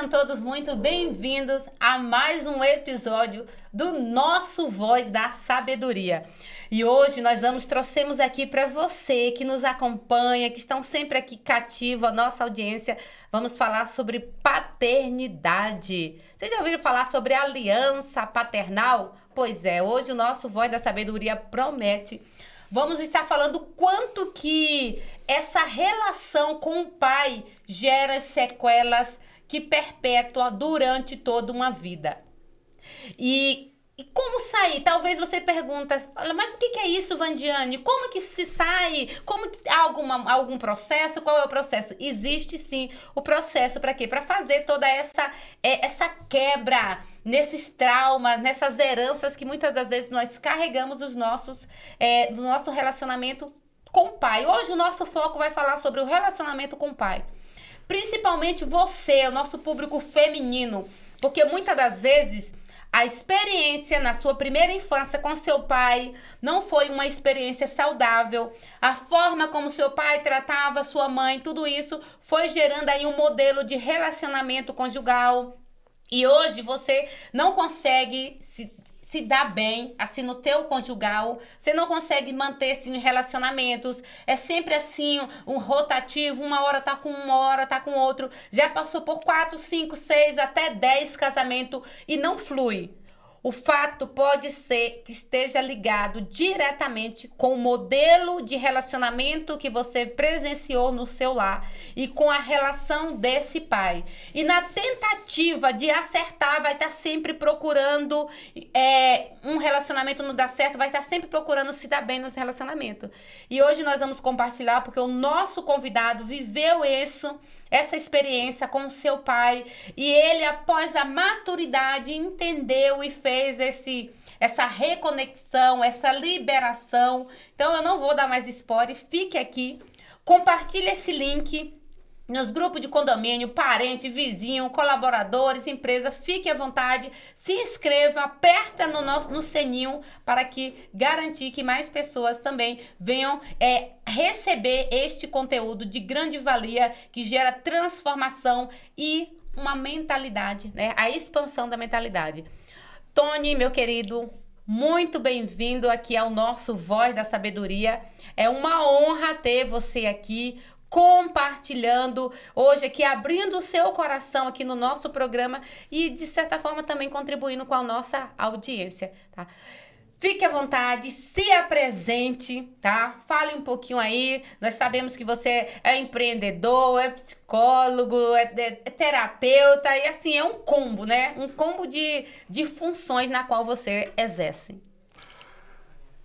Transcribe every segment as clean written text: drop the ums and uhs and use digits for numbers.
Sejam todos muito bem-vindos a mais um episódio do nosso Voz da Sabedoria. E hoje nós trouxemos aqui para você que nos acompanha, que estão sempre aqui cativo, a nossa audiência, vamos falar sobre paternidade. Vocês já ouviram falar sobre aliança paternal? Pois é, hoje o nosso Voz da Sabedoria promete. Vamos estar falando quanto que essa relação com o pai gera sequelas que perpetua durante toda uma vida. E como sair? Talvez você pergunta, mas o que é isso, Vandiane? Como que se sai? Como que há algum processo? Qual é o processo? Existe sim o processo para quê? Para fazer toda essa quebra nesses traumas, nessas heranças que muitas das vezes nós carregamos do nosso relacionamento com o pai. Hoje o nosso foco vai falar sobre o relacionamento com o pai. Principalmente você, o nosso público feminino, porque muitas das vezes a experiência na sua primeira infância com seu pai não foi uma experiência saudável. A forma como seu pai tratava sua mãe, tudo isso foi gerando aí um modelo de relacionamento conjugal. E hoje você não consegue se dar bem, assim, no teu conjugal, você não consegue manter-se em relacionamentos, é sempre assim, um rotativo, uma hora tá com um, uma hora tá com outro, já passou por 4, 5, 6, até 10 casamentos e não flui. O fato pode ser que esteja ligado diretamente com o modelo de relacionamento que você presenciou no seu lar e com a relação desse pai. E na tentativa de acertar, vai estar sempre procurando um relacionamento não dá certo, vai estar sempre procurando se dar bem nos relacionamentos. E hoje nós vamos compartilhar porque o nosso convidado viveu essa experiência com o seu pai e ele, após a maturidade, entendeu e fez essa reconexão, essa liberação. Então eu não vou dar mais spoiler, fique aqui, compartilhe esse link nos grupos de condomínio, parente, vizinho, colaboradores, empresa, fique à vontade, se inscreva, aperta no sininho para garantir que mais pessoas também venham receber este conteúdo de grande valia que gera transformação e uma mentalidade, né? A expansão da mentalidade. Tony, meu querido, muito bem-vindo aqui ao nosso Voz da Sabedoria. É uma honra ter você aqui, compartilhando hoje aqui, abrindo o seu coração aqui no nosso programa e, de certa forma, também contribuindo com a nossa audiência, tá? Fique à vontade, se apresente, tá? Fale um pouquinho aí. Nós sabemos que você é empreendedor, é psicólogo, é terapeuta e assim, é um combo, né? Um combo de funções na qual você exerce.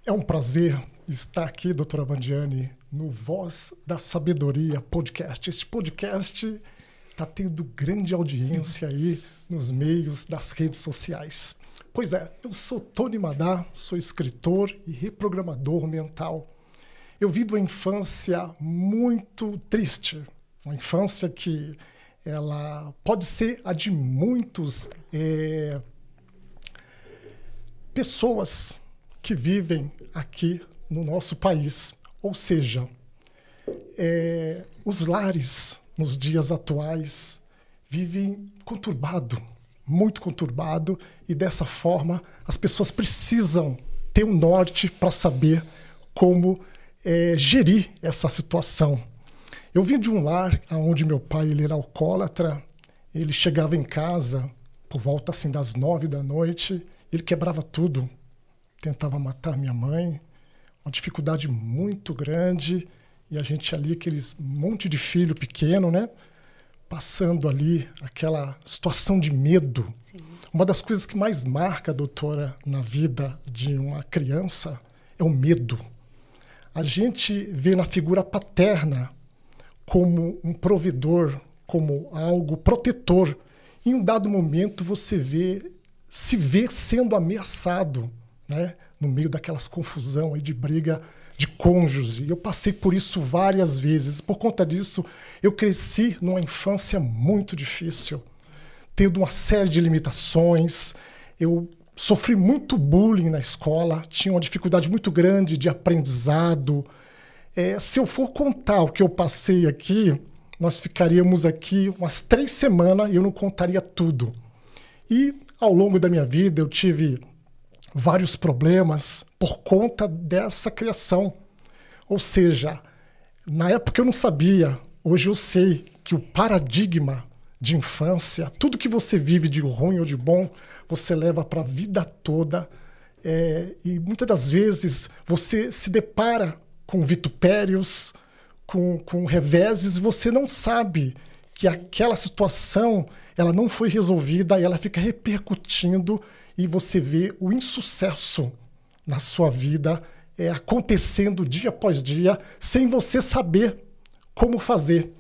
É um prazer estar aqui, doutora Vandiane, no Voz da Sabedoria podcast. Este podcast está tendo grande audiência aí nos meios das redes sociais. Pois é, eu sou Tony Madá, sou escritor e reprogramador mental. Eu vi de uma infância muito triste, uma infância que ela pode ser a de muitos pessoas que vivem aqui no nosso país. Ou seja, os lares nos dias atuais vivem conturbado, muito conturbado, e dessa forma as pessoas precisam ter um norte para saber como gerir essa situação. Eu vim de um lar onde meu pai ele era alcoólatra, ele chegava em casa por volta assim, das 9 da noite, ele quebrava tudo, tentava matar minha mãe, uma dificuldade muito grande, e a gente ali, aqueles monte de filho pequeno, né? Passando ali aquela situação de medo. Sim. Uma das coisas que mais marca, doutora, na vida de uma criança é o medo. A gente vê na figura paterna como um provedor, como algo protetor. Em um dado momento você se vê sendo ameaçado, né? No meio daquelas confusão aí de briga de cônjuge. Eu passei por isso várias vezes. Por conta disso, eu cresci numa infância muito difícil, tendo uma série de limitações. Eu sofri muito bullying na escola, tinha uma dificuldade muito grande de aprendizado. Se eu for contar o que eu passei aqui, nós ficaríamos aqui umas 3 semanas e eu não contaria tudo. E ao longo da minha vida eu tive vários problemas por conta dessa criação. Ou seja, na época eu não sabia, hoje eu sei que o paradigma de infância, tudo que você vive de ruim ou de bom, você leva para a vida toda. E muitas das vezes você se depara com vitupérios, com reveses, você não sabe que aquela situação ela não foi resolvida e ela fica repercutindo e você vê o insucesso na sua vida acontecendo dia após dia sem você saber como fazer.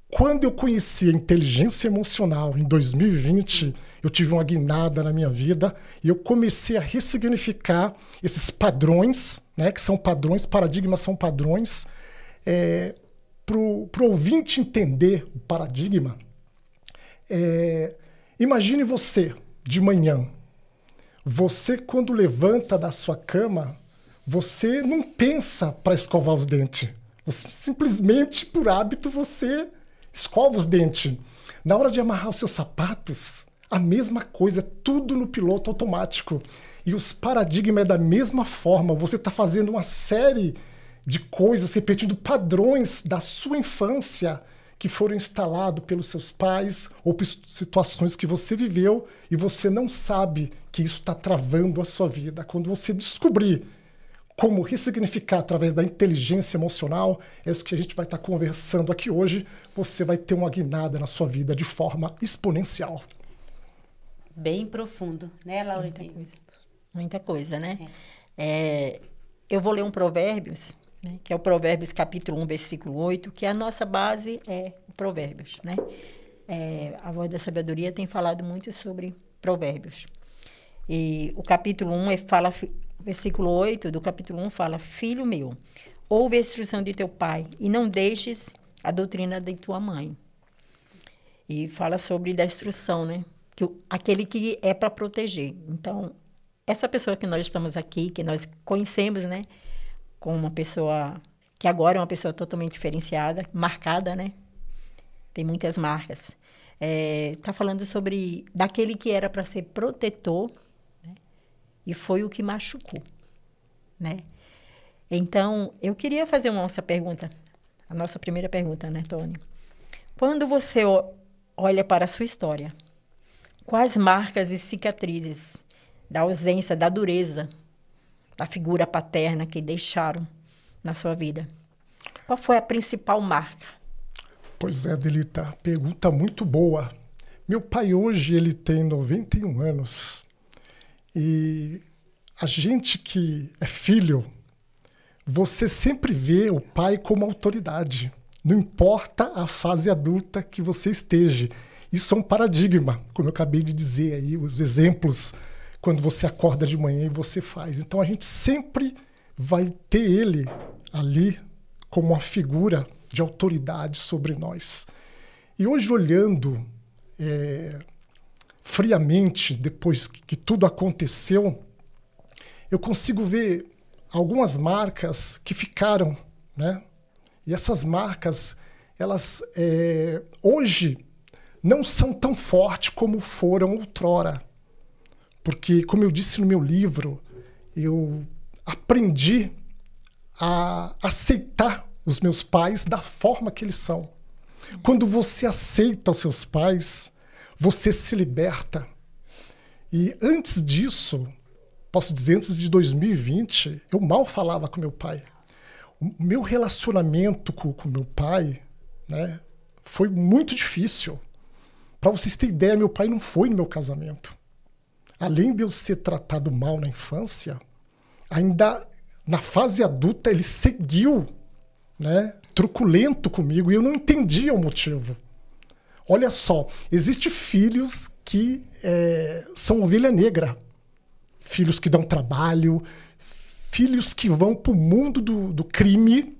Quando eu conheci a inteligência emocional em 2020, eu tive uma guinada na minha vida e eu comecei a ressignificar esses padrões, né, que são padrões, paradigmas são padrões. Para o ouvinte entender o paradigma, imagine você de manhã. Você, quando levanta da sua cama, você não pensa para escovar os dentes. Você simplesmente, por hábito, você escova os dentes. Na hora de amarrar os seus sapatos, a mesma coisa, tudo no piloto automático. E os paradigmas é da mesma forma. Você está fazendo uma série de coisas, repetindo padrões da sua infância que foram instalados pelos seus pais ou por situações que você viveu e você não sabe que isso está travando a sua vida. Quando você descobrir como ressignificar através da inteligência emocional, é isso que a gente vai estar conversando aqui hoje, você vai ter uma guinada na sua vida de forma exponencial. Bem profundo, né, Laura? Muita coisa, né? Eu vou ler um Provérbios, né, que é o Provérbios capítulo 1, versículo 8, que a nossa base é o Provérbios, né? A Voz da Sabedoria tem falado muito sobre Provérbios. E o capítulo 1 fala... Versículo 8 do capítulo 1 fala: Filho meu, ouve a instrução de teu pai e não deixes a doutrina de tua mãe. E fala sobre da instrução, né? Aquele que é para proteger. Então, essa pessoa que nós estamos aqui, que nós conhecemos, né? Como uma pessoa que agora é uma pessoa totalmente diferenciada, marcada, né? Tem muitas marcas. Tá falando sobre daquele que era para ser protetor, e foi o que machucou, né? Então, eu queria fazer essa pergunta, a nossa primeira pergunta, né, Tony? Quando você olha para a sua história, quais marcas e cicatrizes da ausência, da dureza, da figura paterna que deixaram na sua vida? Qual foi a principal marca? Pois é, Delita, pergunta muito boa. Meu pai hoje ele tem 91 anos. E a gente que é filho, você sempre vê o pai como autoridade. Não importa a fase adulta que você esteja. Isso é um paradigma, como eu acabei de dizer aí, os exemplos, quando você acorda de manhã e você faz. Então a gente sempre vai ter ele ali como uma figura de autoridade sobre nós. E hoje, olhando friamente, depois que tudo aconteceu, eu consigo ver algumas marcas que ficaram, né? E essas marcas, elas hoje não são tão fortes como foram outrora. Porque, como eu disse no meu livro, eu aprendi a aceitar os meus pais da forma que eles são. Quando você aceita os seus pais, você se liberta. E antes disso, posso dizer, antes de 2020, eu mal falava com meu pai. O meu relacionamento com meu pai, né, foi muito difícil. Para vocês terem ideia, meu pai não foi no meu casamento. Além de eu ser tratado mal na infância, ainda na fase adulta ele seguiu, né, truculento comigo e eu não entendia o motivo. Olha só, existem filhos que são ovelha negra, filhos que dão trabalho, filhos que vão para o mundo do crime.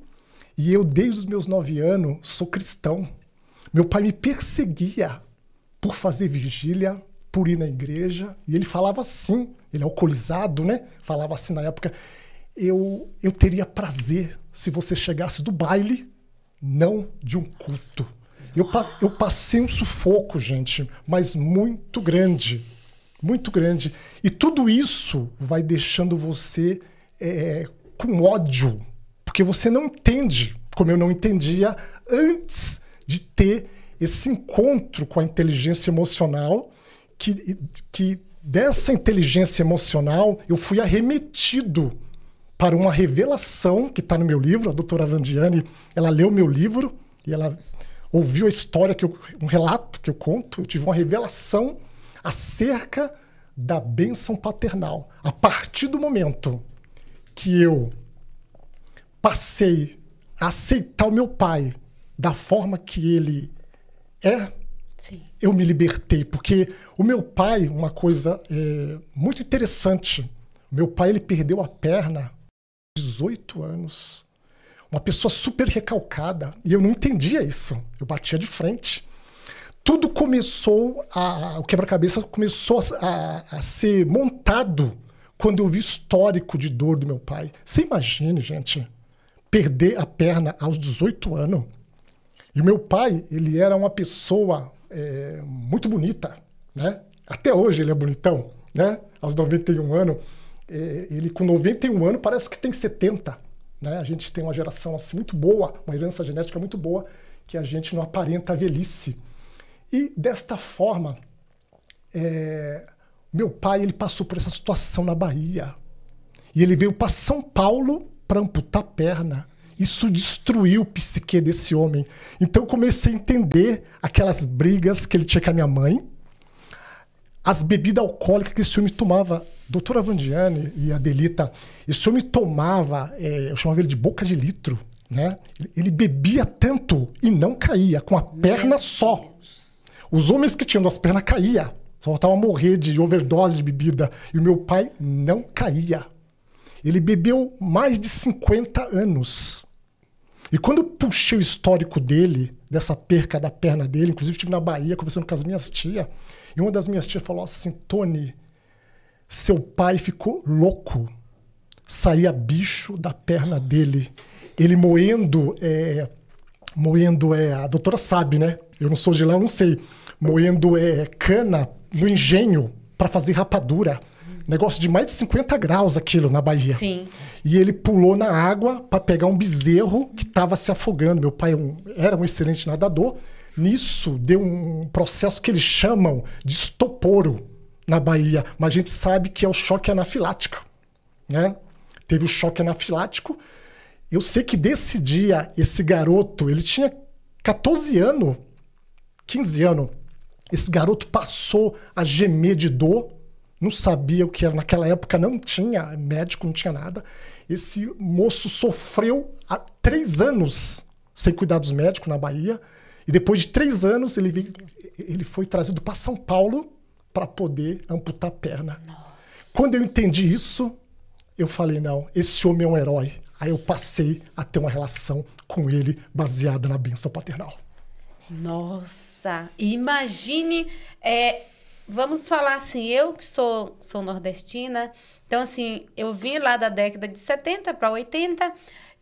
E eu, desde os meus 9 anos, sou cristão. Meu pai me perseguia por fazer vigília, por ir na igreja. E ele falava assim, ele é alcoolizado, né? Falava assim na época: eu teria prazer se você chegasse do baile, não de um culto. Eu passei um sufoco, gente, mas muito grande. Muito grande. E tudo isso vai deixando você com ódio. Porque você não entende, como eu não entendia antes de ter esse encontro com a inteligência emocional, que dessa inteligência emocional eu fui arremetido para uma revelação que está no meu livro. A doutora Vandiane, ela leu meu livro e ela ouviu a história, um relato que eu conto. Eu tive uma revelação acerca da bênção paternal. A partir do momento que eu passei a aceitar o meu pai da forma que ele é, sim, eu me libertei. Porque o meu pai, uma coisa muito interessante, o meu pai ele perdeu a perna aos 18 anos. Uma pessoa super recalcada. E eu não entendia isso. Eu batia de frente. Tudo começou, o quebra-cabeça começou a ser montado quando eu vi o histórico de dor do meu pai. Você imagine, gente, perder a perna aos 18 anos. E o meu pai, ele era uma pessoa muito bonita, né? Até hoje ele é bonitão, né? Aos 91 anos. Ele com 91 anos parece que tem 70. Né? A gente tem uma geração assim, muito boa, uma herança genética muito boa, que a gente não aparenta a velhice. E desta forma, meu pai ele passou por essa situação na Bahia. E ele veio para São Paulo para amputar a perna. Isso destruiu o psique desse homem. Então eu comecei a entender aquelas brigas que ele tinha com a minha mãe, as bebidas alcoólicas que esse homem tomava. Doutora Vandiane e Adelita, esse homem tomava, eu chamava ele de boca de litro, né? Ele bebia tanto e não caía, com a perna só. Os homens que tinham as pernas caíam, só voltavam a morrer de overdose de bebida. E o meu pai não caía. Ele bebeu mais de 50 anos. E quando eu puxei o histórico dele, dessa perca da perna dele, inclusive estive na Bahia conversando com as minhas tias, e uma das minhas tias falou assim: Tony, seu pai ficou louco. Saía bicho da perna dele. Ele moendo, a doutora sabe, né? Eu não sou de lá, eu não sei. Moendo cana no engenho para fazer rapadura. Negócio de mais de 50 graus aquilo na Bahia. Sim. E ele pulou na água para pegar um bezerro que estava se afogando. Meu pai era um excelente nadador. Nisso deu um processo que eles chamam de estoporo na Bahia, mas a gente sabe que é o choque anafilático, né? Teve o choque anafilático. Eu sei que desse dia, esse garoto, ele tinha 14 anos, 15 anos. Esse garoto passou a gemer de dor, não sabia o que era. Naquela época não tinha médico, não tinha nada. Esse moço sofreu há 3 anos sem cuidados médicos na Bahia, e depois de 3 anos ele foi trazido para São Paulo para poder amputar a perna. Nossa. Quando eu entendi isso, eu falei, não, esse homem é um herói. Aí eu passei a ter uma relação com ele baseada na bênção paternal. Nossa, imagine, vamos falar assim, eu que sou nordestina, então assim, eu vim lá da década de 70 para 80,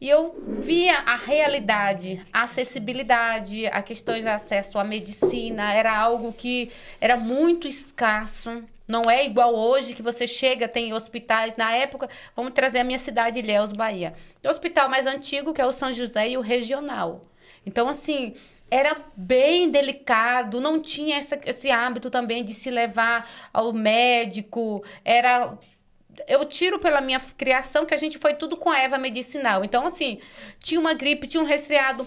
e eu via a realidade, a acessibilidade, a questões de acesso à medicina, era algo que era muito escasso. Não é igual hoje, que você chega, tem hospitais. Na época, vamos trazer a minha cidade, Ilhéus, Bahia. O hospital mais antigo, que é o São José, e o regional. Então, assim, era bem delicado, não tinha esse hábito também de se levar ao médico, eu tiro pela minha criação que a gente foi tudo com a erva medicinal. Então, assim, tinha uma gripe, tinha um resfriado,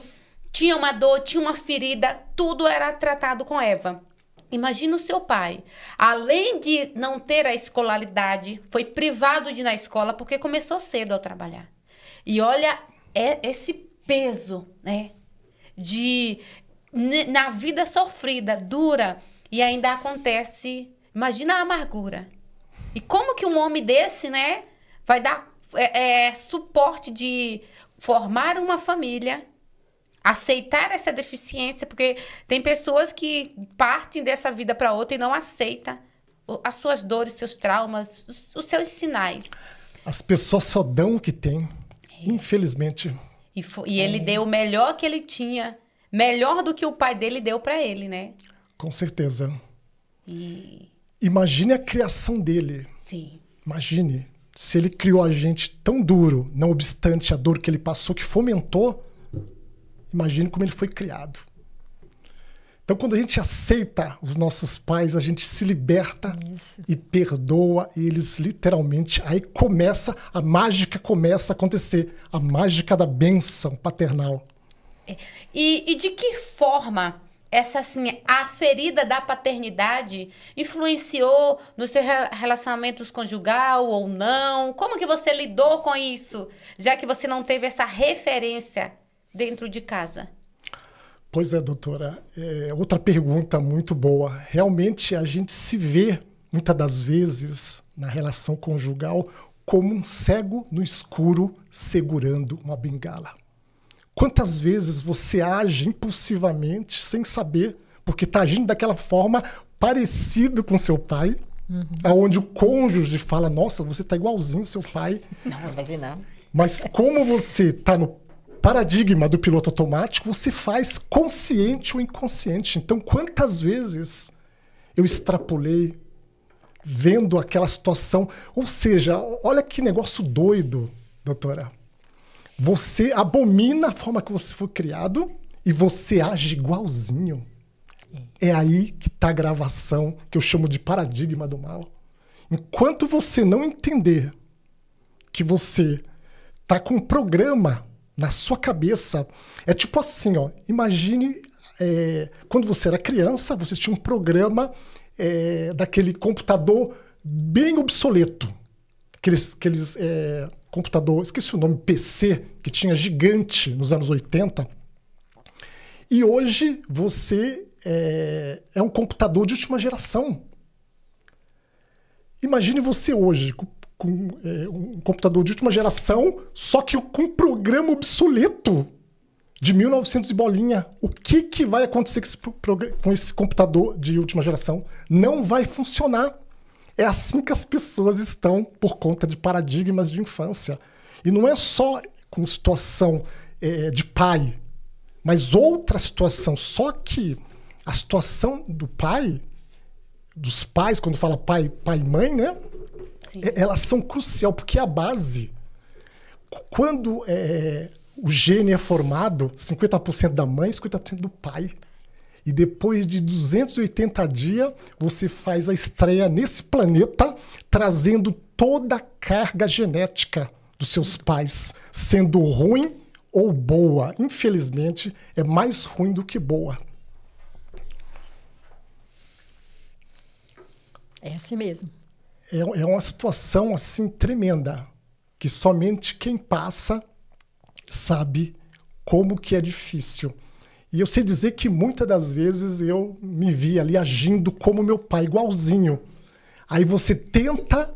tinha uma dor, tinha uma ferida, tudo era tratado com erva. Imagina o seu pai, além de não ter a escolaridade, foi privado de ir na escola porque começou cedo a trabalhar. E olha, esse peso, né, na vida sofrida, dura, e ainda acontece, imagina a amargura. E como que um homem desse, né, vai dar suporte de formar uma família, aceitar essa deficiência, porque tem pessoas que partem dessa vida para outra e não aceitam as suas dores, seus traumas, os seus sinais. As pessoas só dão o que têm, infelizmente. E ele deu o melhor que ele tinha, melhor do que o pai dele deu para ele, né? Com certeza. E... Imagine a criação dele. Sim. Imagine se ele criou a gente tão duro, não obstante a dor que ele passou, que fomentou. Imagine como ele foi criado. Então, quando a gente aceita os nossos pais, a gente se liberta e perdoa eles literalmente. Aí a mágica começa a acontecer. A mágica da bênção paternal. E de que forma essa, assim, a ferida da paternidade influenciou no seu relacionamento conjugal ou não? Como que você lidou com isso, já que você não teve essa referência dentro de casa? Pois é, doutora. Outra pergunta muito boa. Realmente a gente se vê, muitas das vezes, na relação conjugal, como um cego no escuro segurando uma bengala. Quantas vezes você age impulsivamente, sem saber, porque está agindo daquela forma parecido com seu pai, onde o cônjuge fala, nossa, você está igualzinho ao seu pai. Não vai fazer nada. Mas como você está no paradigma do piloto automático, você faz consciente ou inconsciente. Então, quantas vezes eu extrapolei vendo aquela situação? Ou seja, olha que negócio doido, doutora. Você abomina a forma que você foi criado e você age igualzinho. É aí que está a gravação, que eu chamo de paradigma do mal. Enquanto você não entender que você está com um programa na sua cabeça, é tipo assim, ó, imagine quando você era criança, você tinha um programa daquele computador bem obsoleto. Aqueles computador, esqueci o nome, PC, que tinha gigante nos anos 80. E hoje você é um computador de última geração. Imagine você hoje com um computador de última geração, só que com um programa obsoleto de 1900 e bolinha. O que vai acontecer com esse computador de última geração? Não vai funcionar. É assim que as pessoas estão por conta de paradigmas de infância. E não é só com situação de pai, mas outra situação. Só que a situação do pai, dos pais, quando fala pai e mãe, né? Sim. Elas são crucial, porque é a base. Quando o gene é formado, 50% da mãe, 50% do pai. E depois de 280 dias, você faz a estreia nesse planeta, trazendo toda a carga genética dos seus pais, sendo ruim ou boa. Infelizmente, é mais ruim do que boa. É assim mesmo. É uma situação assim tremenda, que somente quem passa sabe como que é difícil. E eu sei dizer que muitas das vezes eu me vi ali agindo como meu pai, igualzinho. Aí você tenta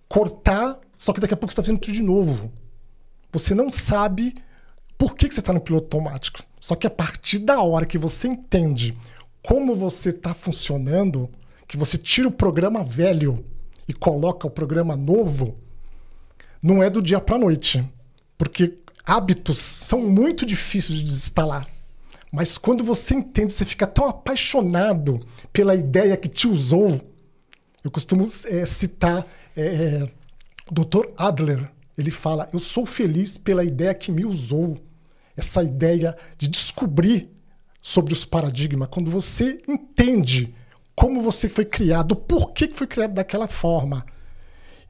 cortar, só que daqui a pouco você está fazendo tudo de novo. Você não sabe por que você está no piloto automático. Só que a partir da hora que você entende como você está funcionando, que você tira o programa velho e coloca o programa novo, não é do dia para a noite. Porque hábitos são muito difíceis de desinstalar. Mas quando você entende, você fica tão apaixonado pela ideia que te usou. Eu costumo citar o Dr. Adler. Ele fala, eu sou feliz pela ideia que me usou. Essa ideia de descobrir sobre os paradigmas. Quando você entende como você foi criado, por que foi criado daquela forma.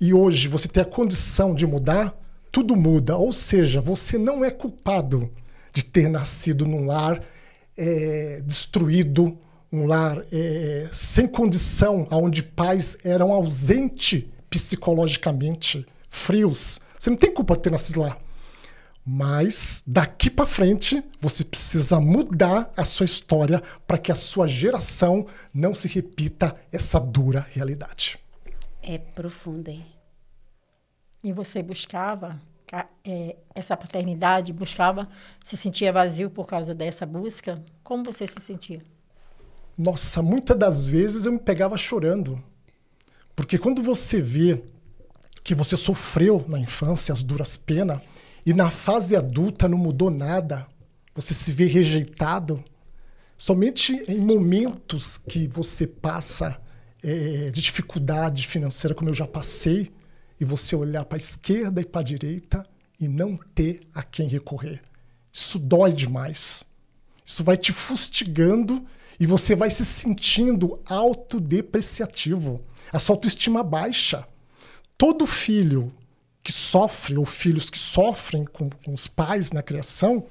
E hoje você tem a condição de mudar, tudo muda. Ou seja, você não é culpado de ter nascido num lar destruído, um lar sem condição, onde pais eram ausentes psicologicamente, frios. Você não tem culpa de ter nascido lá. Mas daqui para frente você precisa mudar a sua história para que a sua geração não se repita essa dura realidade. É profunda, hein? E você buscava essa paternidade, se sentia vazio por causa dessa busca? Como você se sentia? Nossa, muitas das vezes eu me pegava chorando. Porque quando você vê que você sofreu na infância as duras penas e na fase adulta não mudou nada, você se vê rejeitado. Somente em momentos que você passa de dificuldade financeira, como eu já passei, e você olhar para a esquerda e para a direita e não ter a quem recorrer. Isso dói demais. Isso vai te fustigando e você vai se sentindo autodepreciativo. A sua autoestima baixa. Todo filho que sofre, ou filhos que sofrem com os pais na criação,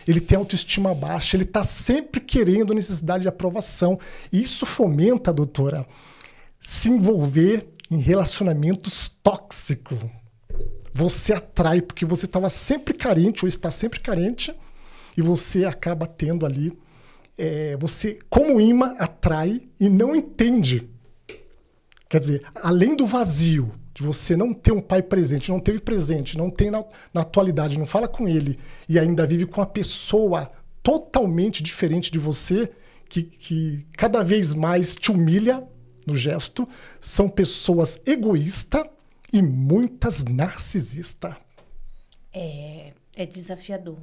ele tem autoestima baixa, ele está sempre querendo a necessidade de aprovação. E isso fomenta, doutora, se envolver em relacionamentos tóxicos. Você atrai, porque você estava sempre carente, ou está sempre carente, e você acaba tendo ali... você, como imã, atrai e não entende. Quer dizer, além do vazio, de você não ter um pai presente, não teve presente, não tem na atualidade, não fala com ele, e ainda vive com uma pessoa totalmente diferente de você, que cada vez mais te humilha no gesto, são pessoas egoístas e muitas narcisistas. É desafiador.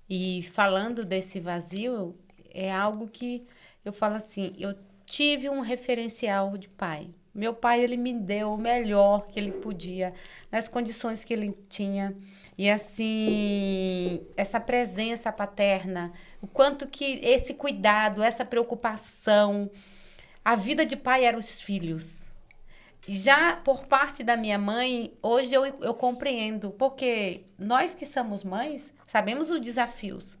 E falando desse vazio, é algo que eu falo assim, eu tive um referencial de pai. Meu pai, ele me deu o melhor que ele podia, nas condições que ele tinha. E assim, essa presença paterna, o quanto que esse cuidado, essa preocupação, a vida de pai eram os filhos. Já por parte da minha mãe, hoje eu compreendo, porque nós que somos mães, sabemos os desafios.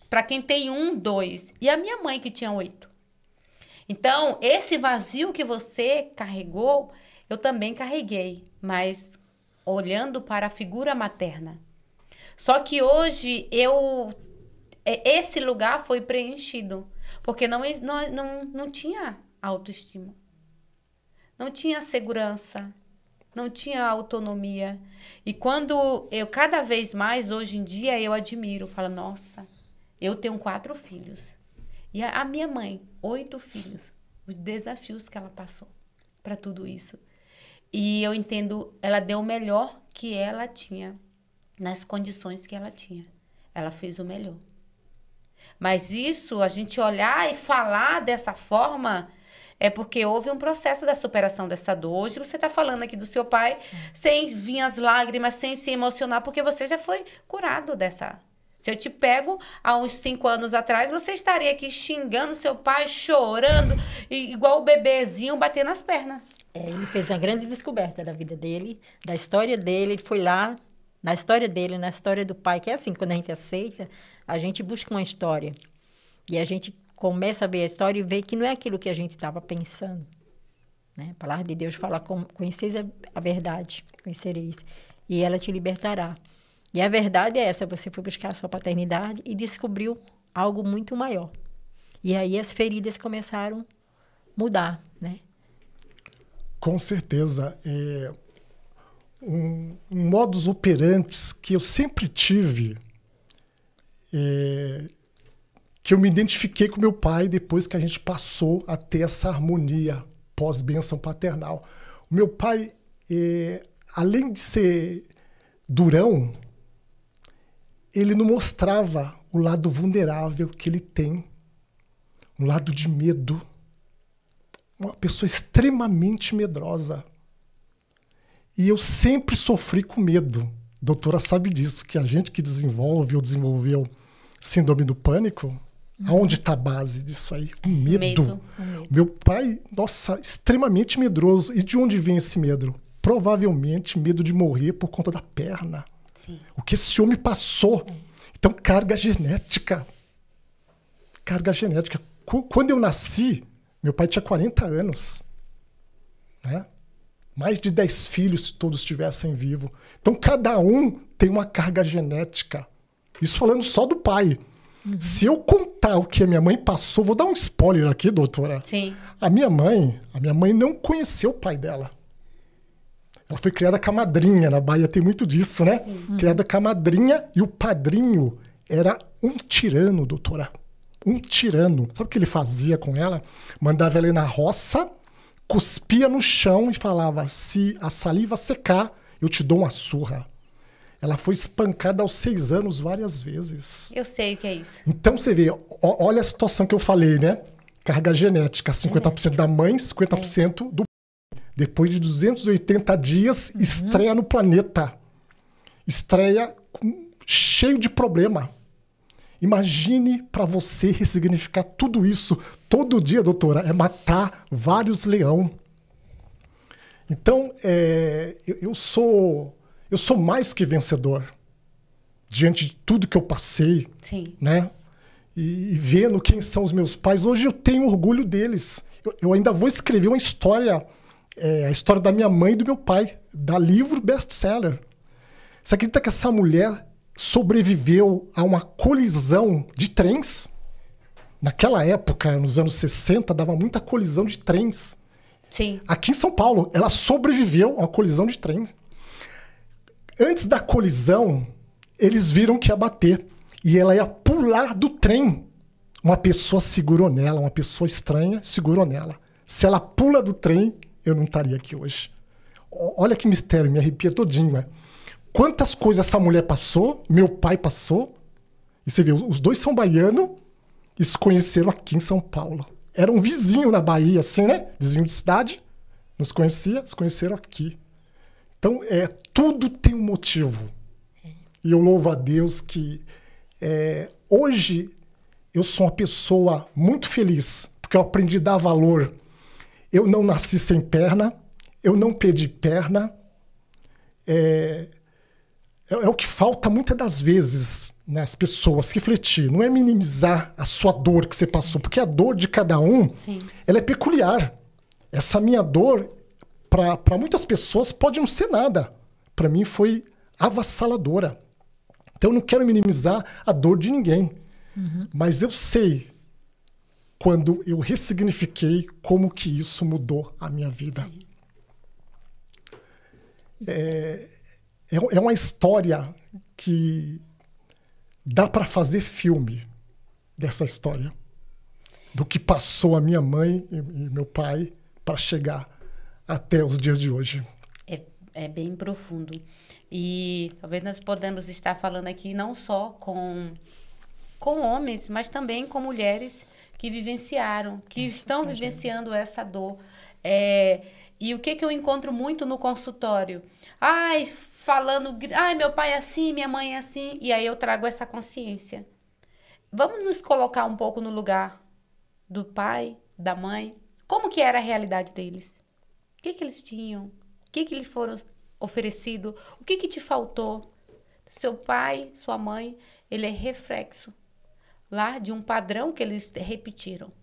Para quem tem 1, 2, e a minha mãe que tinha 8. Então, esse vazio que você carregou, eu também carreguei, mas olhando para a figura materna. Só que hoje esse lugar foi preenchido, porque não tinha autoestima, não tinha segurança, não tinha autonomia. E quando cada vez mais, hoje em dia, eu admiro, falo, nossa, eu tenho 4 filhos. E a minha mãe, 8 filhos, os desafios que ela passou para tudo isso. E eu entendo, ela deu o melhor que ela tinha, nas condições que ela tinha. Ela fez o melhor. Mas isso, a gente olhar e falar dessa forma, é porque houve um processo da superação dessa dor. Hoje você está falando aqui do seu pai, sem vir as lágrimas, sem se emocionar, porque você já foi curado dessa. Se eu te pego há uns 5 anos atrás, você estaria aqui xingando seu pai, chorando, igual o bebezinho, batendo as pernas. Ele fez uma grande descoberta da vida dele, da história dele. Ele foi lá, na história dele, na história do pai, que é assim, quando a gente aceita, a gente busca uma história. E a gente começa a ver a história e vê que não é aquilo que a gente estava pensando. Né? A palavra de Deus fala, conheceis a verdade, conhecereis, e ela te libertará. E a verdade é essa, você foi buscar a sua paternidade e descobriu algo muito maior. E aí as feridas começaram a mudar, né? Com certeza. Um modus operandi que eu sempre tive, que eu me identifiquei com meu pai depois que a gente passou a ter essa harmonia pós-bênção paternal. O meu pai, além de ser durão, ele não mostrava o lado vulnerável que ele tem, um lado de medo. Uma pessoa extremamente medrosa. E eu sempre sofri com medo. A doutora sabe disso, que a gente que desenvolve ou desenvolveu síndrome do pânico, aonde está a base disso aí? O medo. Meu pai, nossa, extremamente medroso. E de onde vem esse medo? Provavelmente medo de morrer por conta da perna. Sim. O que esse homem passou. Então, carga genética. Carga genética. Quando eu nasci, meu pai tinha 40 anos. Né? Mais de 10 filhos, se todos estivessem vivos. Então, cada um tem uma carga genética. Isso falando só do pai. Uhum. Se eu contar o que a minha mãe passou, vou dar um spoiler aqui, doutora. Sim. A minha mãe não conheceu o pai dela. Ela foi criada com a madrinha, na Bahia tem muito disso, né? Sim. Criada com a madrinha e o padrinho era um tirano, doutora. Um tirano. Sabe o que ele fazia com ela? Mandava ela ir na roça, cuspia no chão e falava, se a saliva secar, eu te dou uma surra. Ela foi espancada aos 6 anos várias vezes. Eu sei o que é isso. Então você vê, olha a situação que eu falei, né? Carga genética, 50% da mãe, 50% do pai. Depois de 280 dias, estreia no planeta. Estreia cheio de problema. Imagine para você ressignificar tudo isso todo dia, doutora, é matar vários leões. Então, eu sou mais que vencedor diante de tudo que eu passei, Sim. né? E vendo quem são os meus pais. Hoje eu tenho orgulho deles. Eu ainda vou escrever uma história, a história da minha mãe e do meu pai, da livro best-seller. Você acredita que essa mulher sobreviveu a uma colisão de trens? Naquela época, nos anos 60, dava muita colisão de trens. Sim. Aqui em São Paulo, ela sobreviveu a uma colisão de trens. Antes da colisão, eles viram que ia bater. E ela ia pular do trem. Uma pessoa segurou nela, uma pessoa estranha segurou nela. Se ela pula do trem, eu não estaria aqui hoje. Olha que mistério, me arrepia todinho, né? Quantas coisas essa mulher passou, meu pai passou. E você vê, os dois são baianos e se conheceram aqui em São Paulo. Era um vizinho na Bahia, assim, né? Vizinho de cidade. Nos conhecia, se conheceram aqui. Então, tudo tem um motivo. E eu louvo a Deus que hoje eu sou uma pessoa muito feliz, porque eu aprendi a dar valor. Eu não nasci sem perna, eu não perdi perna. É o que falta muitas das vezes, né, as pessoas refletir. Não é minimizar a sua dor que você passou, porque a dor de cada um, ela é peculiar. Essa minha dor, para muitas pessoas, pode não ser nada. Para mim foi avassaladora. Então eu não quero minimizar a dor de ninguém. Mas eu sei, quando eu ressignifiquei, como que isso mudou a minha vida. É uma história que dá para fazer filme dessa história. Do que passou a minha mãe e meu pai para chegar até os dias de hoje. É bem profundo. E talvez nós podemos estar falando aqui não só com homens, mas também com mulheres que vivenciaram, que estão vivenciando essa dor. E o que eu encontro muito no consultório? Falando, meu pai é assim, minha mãe é assim. E aí eu trago essa consciência. Vamos nos colocar um pouco no lugar do pai, da mãe. Como que era a realidade deles? O que eles tinham? O que lhes foram oferecido? O que te faltou? Seu pai, sua mãe, ele é reflexo lá de um padrão que eles repetiram.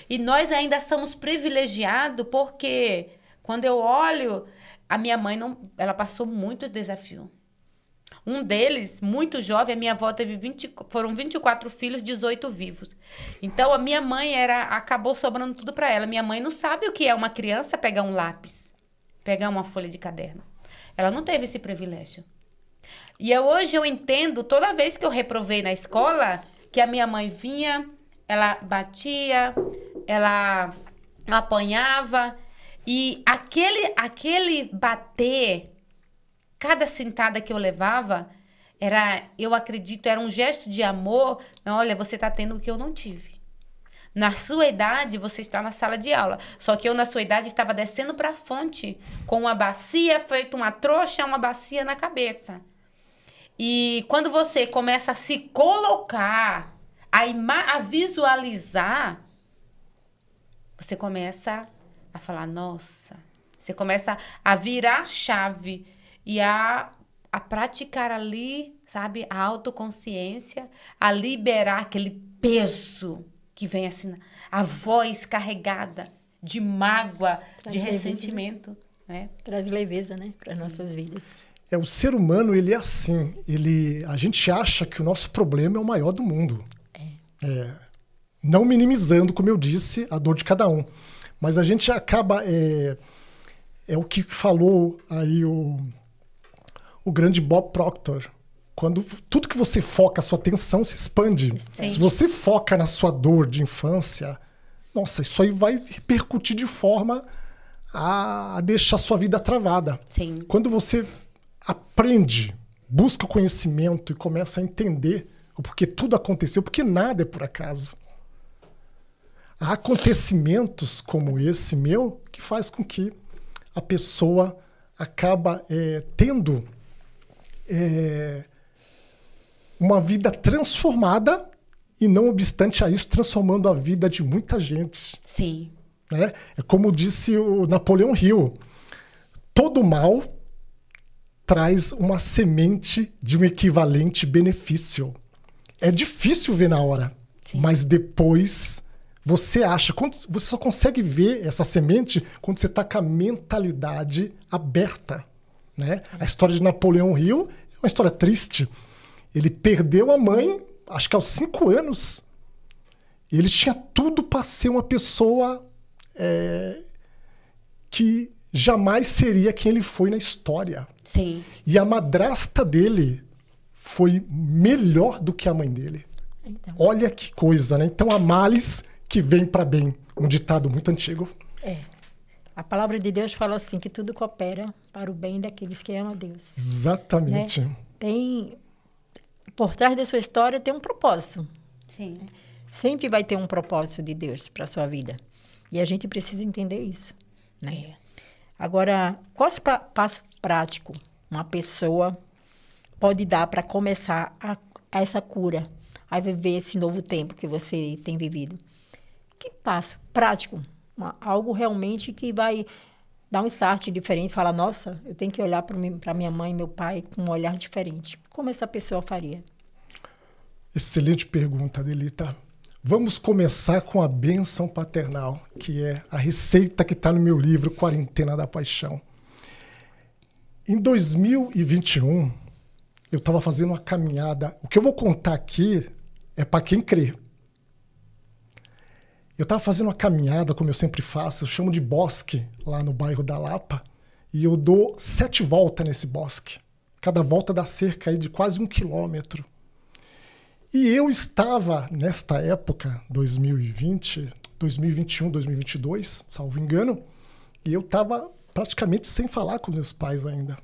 E nós ainda somos privilegiados porque quando eu olho, a minha mãe ela passou muitos desafios. Um deles, muito jovem, a minha avó teve foram 24 filhos, 18 vivos. Então, a minha mãe acabou sobrando tudo para ela. Minha mãe não sabe o que é uma criança pegar um lápis, pegar uma folha de caderno. Ela não teve esse privilégio. E hoje eu entendo, toda vez que eu reprovei na escola, que a minha mãe vinha, ela batia, ela apanhava. E aquele bater, cada sentada que eu levava, eu acredito, era um gesto de amor. Olha, você está tendo o que eu não tive. Na sua idade, você está na sala de aula. Só que eu, na sua idade, estava descendo para a fonte com uma bacia, feito uma trouxa, uma bacia na cabeça. E quando você começa a se colocar, a visualizar, você começa a falar, nossa. Você começa a virar a chave e a praticar ali, sabe, a autoconsciência, a liberar aquele peso que vem assim, a voz carregada de mágoa, de ressentimento. Né? Traz leveza, né, para nossas vidas. O ser humano, ele é assim. A gente acha que o nosso problema é o maior do mundo. Não minimizando, como eu disse, a dor de cada um. Mas a gente acaba... É o que falou aí o grande Bob Proctor. Quando tudo que você foca, a sua atenção se expande. Sim. Se você foca na sua dor de infância, nossa, isso aí vai repercutir de forma a deixar a sua vida travada. Sim. Quando você aprende, busca o conhecimento e começa a entender o porquê tudo aconteceu, porque nada é por acaso. Há acontecimentos como esse meu que faz com que a pessoa acaba tendo uma vida transformada e, não obstante a isso, transformando a vida de muita gente. Sim. Né? É como disse o Napoleão Hill, todo mal traz uma semente de um equivalente benefício. É difícil ver na hora, sim, mas depois você acha. Você só consegue ver essa semente quando você está com a mentalidade aberta. Né? A história de Napoleão Hill é uma história triste. Ele perdeu a mãe, acho que aos 5 anos. E ele tinha tudo para ser uma pessoa que jamais seria quem ele foi na história. Sim. E a madrasta dele foi melhor do que a mãe dele. Então. Olha que coisa, né? Então, há males que vem para bem. Um ditado muito antigo. A palavra de Deus fala assim, que tudo coopera para o bem daqueles que amam a Deus. Exatamente. Né? Por trás da sua história tem um propósito. Sim. Sempre vai ter um propósito de Deus para a sua vida. E a gente precisa entender isso. Né? Agora, qual passo prático uma pessoa pode dar para começar a essa cura, a viver esse novo tempo que você tem vivido? Que passo prático? Algo realmente que vai dar um start diferente, falar, nossa, eu tenho que olhar para minha mãe e meu pai com um olhar diferente. Como essa pessoa faria? Excelente pergunta, Adelita. Vamos começar com a bênção paternal, que é a receita que está no meu livro Quarentena da Paixão. Em 2021, eu estava fazendo uma caminhada. O que eu vou contar aqui é para quem crê. Eu estava fazendo uma caminhada, como eu sempre faço, eu chamo de bosque, lá no bairro da Lapa, e eu dou 7 voltas nesse bosque. Cada volta dá cerca aí de quase 1 quilômetro. E eu estava, nesta época, 2020, 2021, 2022, salvo engano, e eu estava praticamente sem falar com meus pais ainda.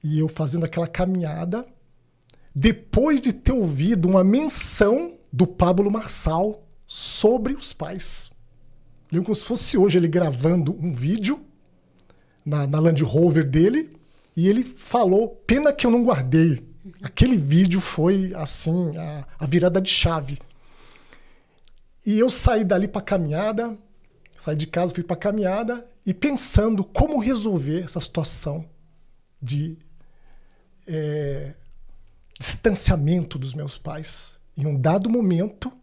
E eu fazendo aquela caminhada, depois de ter ouvido uma menção do Pablo Marçal sobre os pais. Lembro como se fosse hoje ele gravando um vídeo na Land Rover dele, e ele falou, pena que eu não guardei. Aquele vídeo foi, assim, a virada de chave. E eu saí dali para caminhada, saí de casa, fui para caminhada, e pensando como resolver essa situação de distanciamento dos meus pais. Em um dado momento,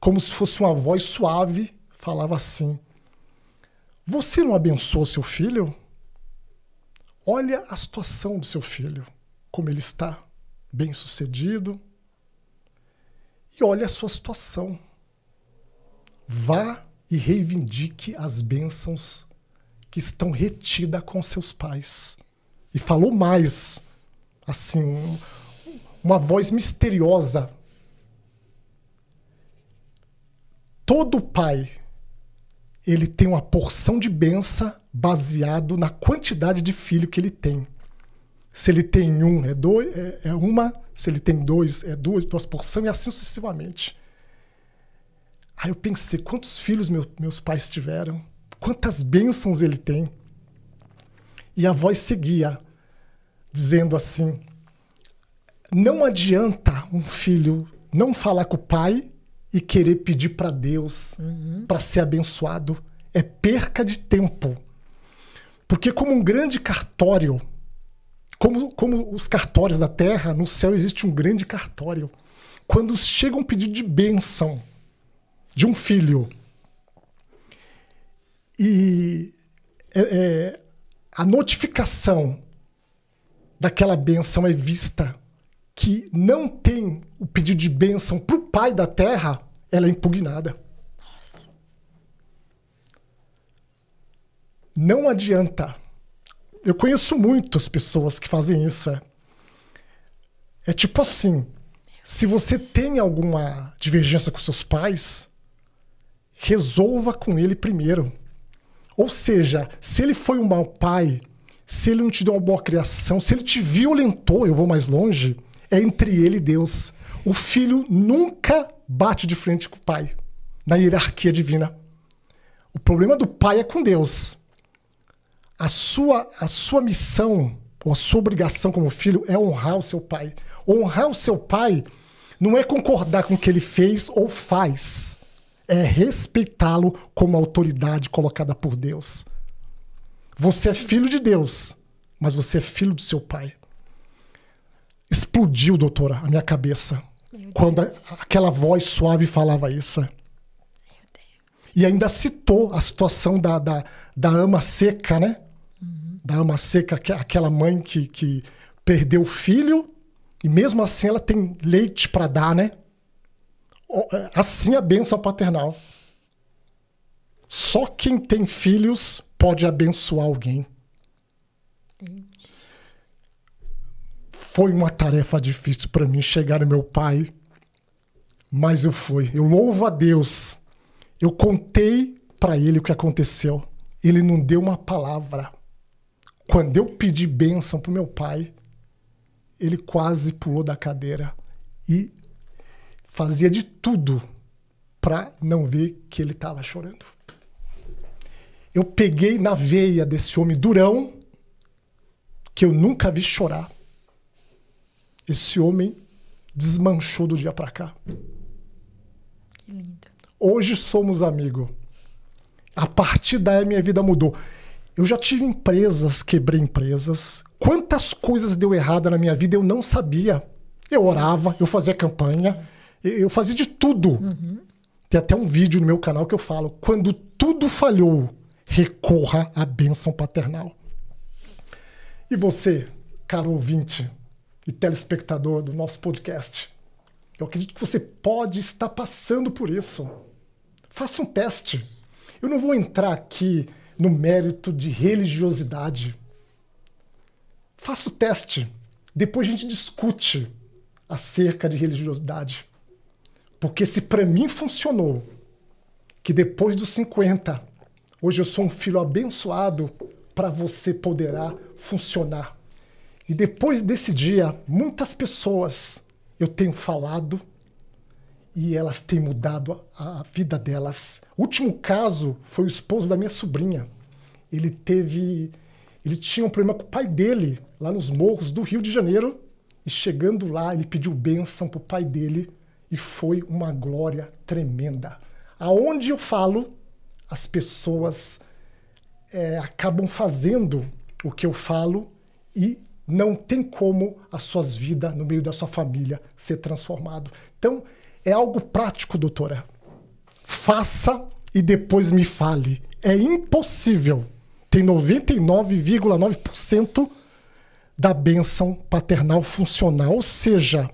como se fosse uma voz suave, falava assim, você não abençoou seu filho? Olha a situação do seu filho. Como ele está bem-sucedido. E olha a sua situação. Vá e reivindique as bênçãos que estão retidas com seus pais. E falou mais, assim, uma voz misteriosa. Todo pai, ele tem uma porção de bênção baseado na quantidade de filho que ele tem. Se ele tem 1, é uma. Se ele tem 2, é 2 porções, e assim sucessivamente. Aí eu pensei, quantos filhos meus pais tiveram? Quantas bênçãos ele tem? E a voz seguia, dizendo assim, não adianta um filho não falar com o pai e querer pedir para Deus para ser abençoado. É perca de tempo. Porque como um grande cartório, como os cartórios da terra, no céu existe um grande cartório. Quando chega um pedido de bênção de um filho e a notificação daquela bênção é vista que não tem o pedido de bênção para o pai da terra, ela é impugnada. Nossa. Não adianta. Eu conheço muitas pessoas que fazem isso. É tipo assim, se você tem alguma divergência com seus pais, resolva com ele primeiro. Ou seja, se ele foi um mau pai, se ele não te deu uma boa criação, se ele te violentou, eu vou mais longe, é entre ele e Deus. O filho nunca bate de frente com o pai, na hierarquia divina. O problema do pai é com Deus. A sua missão, ou a sua obrigação como filho, é honrar o seu pai. Honrar o seu pai não é concordar com o que ele fez ou faz. É respeitá-lo como autoridade colocada por Deus. Você é filho de Deus, mas você é filho do seu pai. Explodiu, doutora, a minha cabeça. Quando aquela voz suave falava isso. E ainda citou a situação da ama seca, né? Da ama seca, aquela mãe que perdeu o filho e mesmo assim ela tem leite para dar, né? Assim a bênção paternal. Só quem tem filhos pode abençoar alguém. Foi uma tarefa difícil para mim chegar no meu pai, mas eu fui. Eu louvo a Deus. Eu contei para ele o que aconteceu. Ele não deu uma palavra. Quando eu pedi bênção pro meu pai, ele quase pulou da cadeira e fazia de tudo para não ver que ele estava chorando. Eu peguei na veia desse homem durão, que eu nunca vi chorar. Esse homem desmanchou do dia para cá. Que lindo. Hoje somos amigos. A partir daí, minha vida mudou. Eu já tive empresas, quebrei empresas. Quantas coisas deu errada na minha vida, eu não sabia. Eu orava, eu fazia campanha, eu fazia de tudo. Tem até um vídeo no meu canal que eu falo, quando tudo falhou, recorra à bênção paternal. E você, caro ouvinte e telespectador do nosso podcast, eu acredito que você pode estar passando por isso. Faça um teste. Eu não vou entrar aqui no mérito de religiosidade. Faça o teste. Depois a gente discute acerca de religiosidade. Porque se para mim funcionou, que depois dos 50, hoje eu sou um filho abençoado, para você poderá funcionar. E depois desse dia, muitas pessoas eu tenho falado e elas têm mudado a vida delas. O último caso foi o esposo da minha sobrinha. Ele tinha um problema com o pai dele, lá nos morros do Rio de Janeiro, e chegando lá, ele pediu bênção para o pai dele, e foi uma glória tremenda. Aonde eu falo, as pessoas acabam fazendo o que eu falo e não tem como as suas vidas, no meio da sua família, ser transformado. Então, é algo prático, doutora. Faça e depois me fale. É impossível. Tem 99,9% da bênção paternal funcional, ou seja,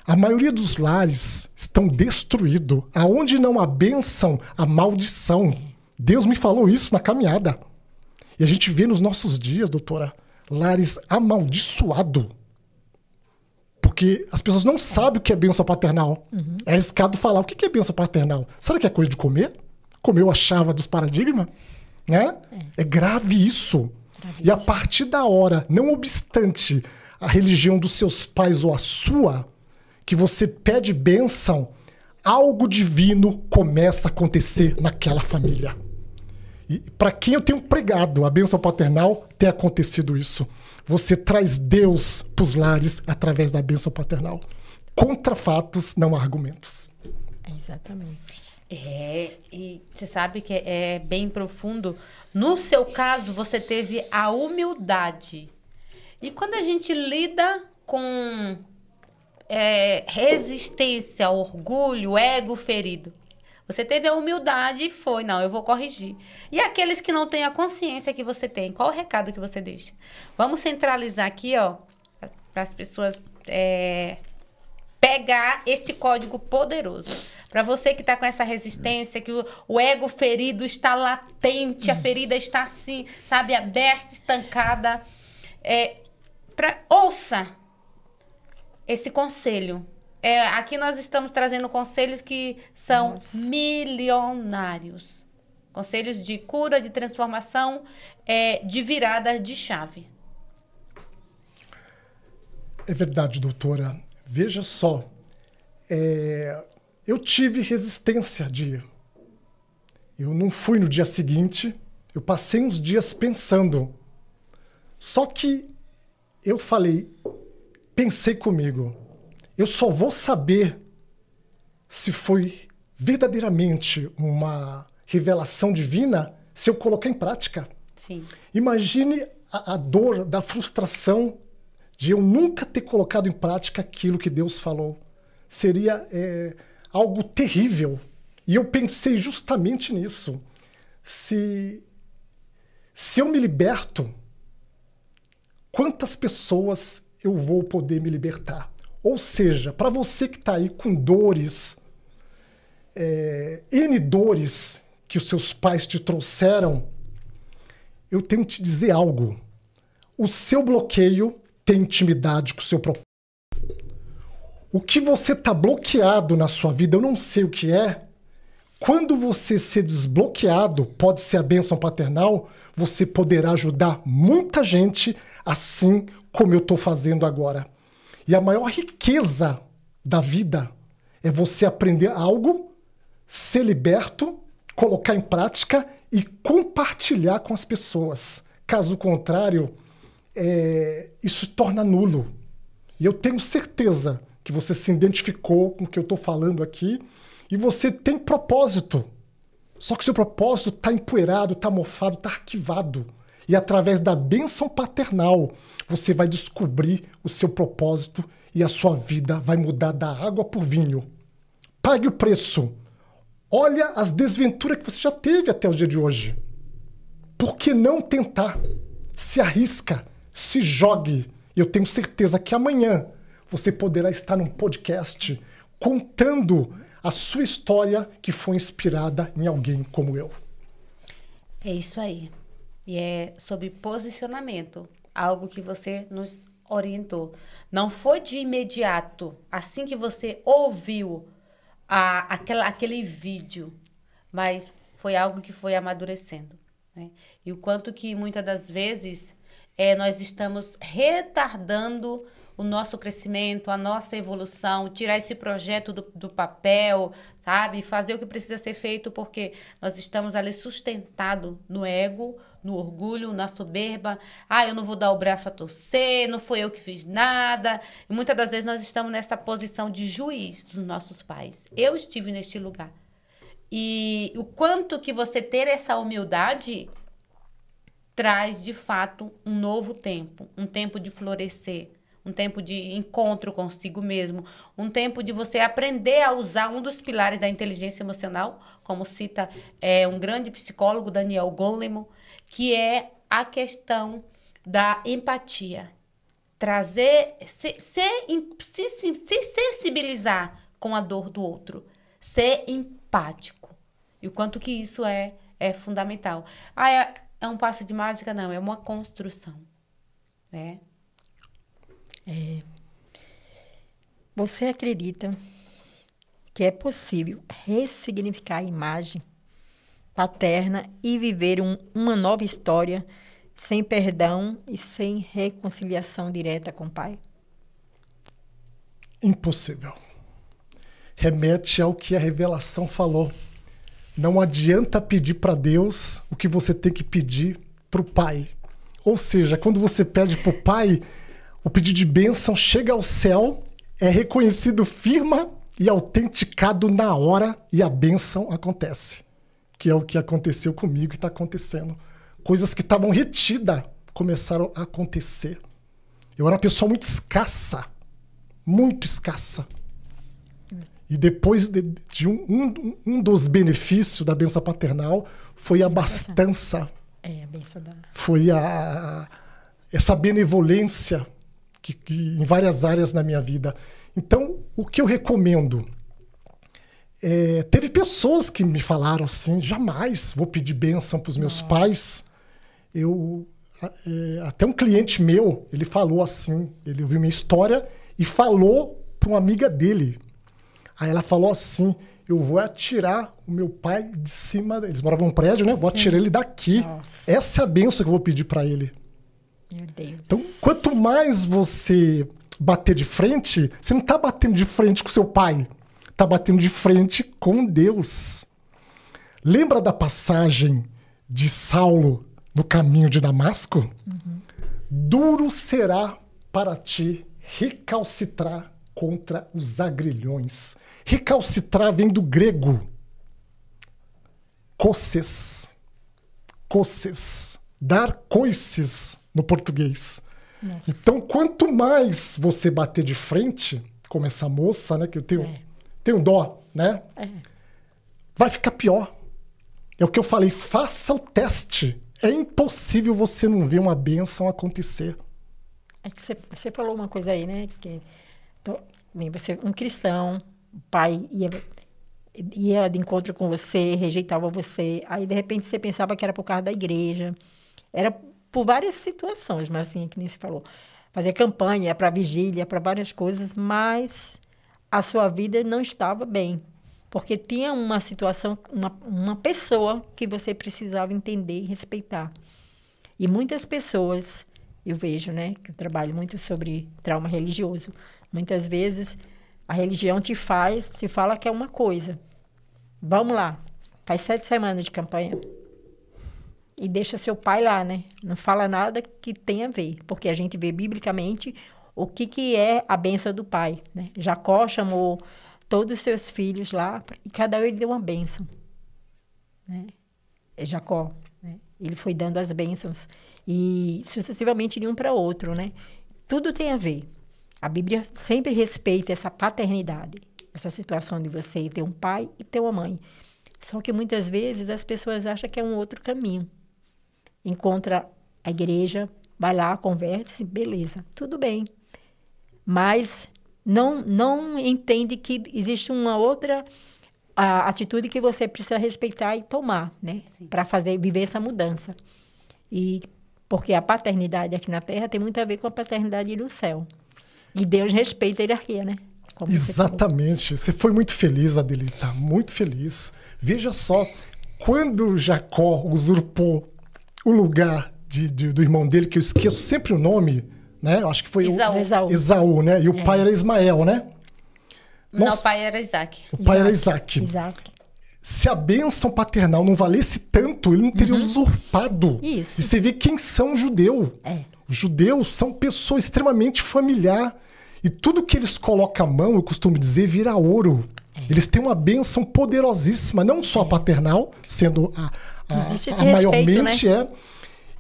a maioria dos lares estão destruídos. Aonde não há bênção, há maldição. Deus me falou isso na caminhada. E a gente vê nos nossos dias, doutora, lares amaldiçoados. Porque as pessoas não sabem o que é bênção paternal. É arriscado falar o que é bênção paternal. Será que é coisa de comer? Comeu a chave dos paradigmas? Né? É grave isso. E a partir da hora, não obstante a religião dos seus pais ou a sua, que você pede bênção, algo divino começa a acontecer naquela família. E para quem eu tenho pregado a bênção paternal, tem acontecido isso. Você traz Deus para os lares através da bênção paternal. Contra fatos, não há argumentos. Exatamente. E você sabe que é bem profundo. No seu caso, você teve a humildade. E quando a gente lida com resistência, orgulho, ego ferido, você teve a humildade e foi, não, eu vou corrigir. E aqueles que não têm a consciência que você tem, qual o recado que você deixa? Vamos centralizar aqui, ó, para as pessoas pegar esse código poderoso. Para você que está com essa resistência, que o ego ferido está latente, a ferida está assim, sabe, aberta, estancada. Ouça esse conselho. Aqui nós estamos trazendo conselhos que são milionários. Conselhos de cura, de transformação, de virada de chave. É verdade, doutora. Veja só, eu tive resistência de ir. Eu não fui no dia seguinte, eu passei uns dias pensando. Só que eu pensei comigo, eu só vou saber se foi verdadeiramente uma revelação divina se eu colocar em prática. Sim. Imagine a dor da frustração de eu nunca ter colocado em prática aquilo que Deus falou. Seria algo terrível. E eu pensei justamente nisso. Se eu me liberto, quantas pessoas eu vou poder me libertar? Ou seja, para você que está aí com dores, N dores que os seus pais te trouxeram, eu tenho que te dizer algo. O seu bloqueio tem intimidade com o seu propósito. O que você está bloqueado na sua vida, eu não sei o que é. Quando você ser desbloqueado, pode ser a bênção paternal, você poderá ajudar muita gente, assim como eu estou fazendo agora. E a maior riqueza da vida é você aprender algo, ser liberto, colocar em prática e compartilhar com as pessoas. Caso contrário, isso se torna nulo. E eu tenho certeza que você se identificou com o que eu estou falando aqui e você tem propósito. Só que o seu propósito está empoeirado, está mofado, está arquivado. E através da bênção paternal, você vai descobrir o seu propósito e a sua vida vai mudar da água por vinho. Pague o preço. Olha as desventuras que você já teve até o dia de hoje. Por que não tentar? Se arrisca, se jogue. Eu tenho certeza que amanhã você poderá estar num podcast contando a sua história que foi inspirada em alguém como eu. É isso aí. E é sobre posicionamento, algo que você nos orientou. Não foi de imediato, assim que você ouviu aquele vídeo, mas foi algo que foi amadurecendo, né? E o quanto que muitas das vezes nós estamos retardando o nosso crescimento, a nossa evolução, tirar esse projeto do papel, sabe? Fazer o que precisa ser feito porque nós estamos ali sustentados no ego, no orgulho, na soberba. Eu não vou dar o braço a torcer, não foi eu que fiz nada. E muitas das vezes nós estamos nessa posição de juiz dos nossos pais. Eu estive neste lugar. E o quanto que você ter essa humildade traz, de fato, um novo tempo, um tempo de florescer, um tempo de encontro consigo mesmo, um tempo de você aprender a usar um dos pilares da inteligência emocional, como cita um grande psicólogo, Daniel Goleman, que é a questão da empatia. Trazer, se sensibilizar com a dor do outro, ser empático. E o quanto que isso é fundamental. É um passe de mágica? Não, é uma construção, né? Você acredita que é possível ressignificar a imagem paterna e viver uma nova história sem perdão e sem reconciliação direta com o pai? Impossível. Remete ao que a revelação falou. Não adianta pedir para Deus o que você tem que pedir para o pai. Ou seja, quando você pede para o pai, o pedido de bênção chega ao céu, é reconhecido firme e autenticado na hora e a bênção acontece. Que é o que aconteceu comigo e está acontecendo. Coisas que estavam retidas começaram a acontecer. Eu era uma pessoa muito escassa. Muito escassa. E depois de um dos benefícios da bênção paternal foi a abastança. A bênção da... Foi essa benevolência que em várias áreas na minha vida. Então, o que eu recomendo? Teve pessoas que me falaram assim, jamais vou pedir bênção para os meus pais. Até um cliente meu, ele falou assim, ele ouviu minha história e falou para uma amiga dele. Aí ela falou assim, eu vou atirar o meu pai de cima... Eles moravam num prédio, né? Vou atirar ele daqui. Nossa. Essa é a bênção que eu vou pedir para ele. Meu Deus. Então, quanto mais você bater de frente, você não está batendo de frente com seu pai. Está batendo de frente com Deus. Lembra da passagem de Saulo no caminho de Damasco? Uhum. Duro será para ti recalcitrar contra os agrilhões. Recalcitrar vem do grego. Coces. Coces. Dar coices no português. Nossa. Então, quanto mais você bater de frente, como essa moça, né, que eu tenho dó, né? Vai ficar pior. É o que eu falei, faça o teste. É impossível você não ver uma bênção acontecer. É que você falou uma coisa aí, né? Que você, um cristão, o pai ia de encontro com você, rejeitava você. Aí, de repente, você pensava que era por causa da igreja. Era por várias situações, mas assim, que nem se falou. Fazer campanha para vigília, para várias coisas, mas a sua vida não estava bem. Porque tinha uma situação, uma pessoa que você precisava entender e respeitar. E muitas pessoas, eu vejo, né, que eu trabalho muito sobre trauma religioso. Muitas vezes a religião te fala que é uma coisa. Vamos lá, faz 7 semanas de campanha. E deixa seu pai lá, né? Não fala nada que tenha a ver. Porque a gente vê biblicamente o que é a bênção do pai, né? Jacó chamou todos os seus filhos lá e cada um ele deu uma bênção, né? É Jacó, né? Ele foi dando as bênçãos e sucessivamente de um para outro, né? Tudo tem a ver. A Bíblia sempre respeita essa paternidade, essa situação de você ter um pai e ter uma mãe. Só que muitas vezes as pessoas acham que é um outro caminho. Encontra a igreja, vai lá, conversa, beleza, tudo bem. Mas não entende que existe uma outra atitude que você precisa respeitar e tomar, né? Para viver essa mudança. E porque a paternidade aqui na Terra tem muito a ver com a paternidade do céu. E Deus respeita a hierarquia, né? Como exatamente. Você foi muito feliz, Adelita, muito feliz. Veja só, quando Jacó usurpou o lugar do irmão dele, que eu esqueço sempre o nome, né? Eu acho que foi Esaú, né? E o pai era Ismael, né? Nossa, não, o pai era Isaac. O pai era Isaac. Se a bênção paternal não valesse tanto, ele não teria usurpado. Isso. E você vê quem são judeus. Os judeus são pessoas extremamente familiares. E tudo que eles colocam a mão, eu costumo dizer, vira ouro. Eles têm uma bênção poderosíssima, não só a paternal, sendo a maiormente, né?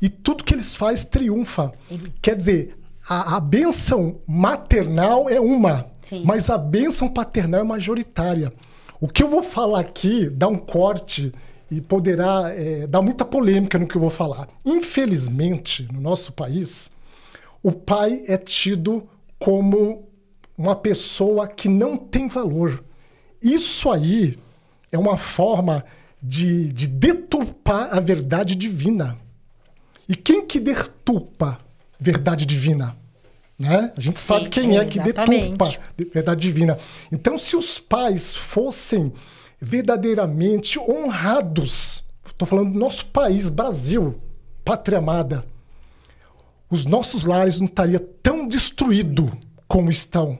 E tudo que eles fazem triunfa. Quer dizer, a bênção maternal é uma, mas a bênção paternal é majoritária. O que eu vou falar aqui dá um corte e poderá dar muita polêmica no que eu vou falar. Infelizmente, no nosso país, o pai é tido como uma pessoa que não tem valor. Isso aí é uma forma de deturpar a verdade divina. E quem que deturpa verdade divina? Né? A gente sabe quem é que deturpa verdade divina. Então, se os pais fossem verdadeiramente honrados, estou falando do nosso país, Brasil, pátria amada, os nossos lares não estariam tão destruídos como estão.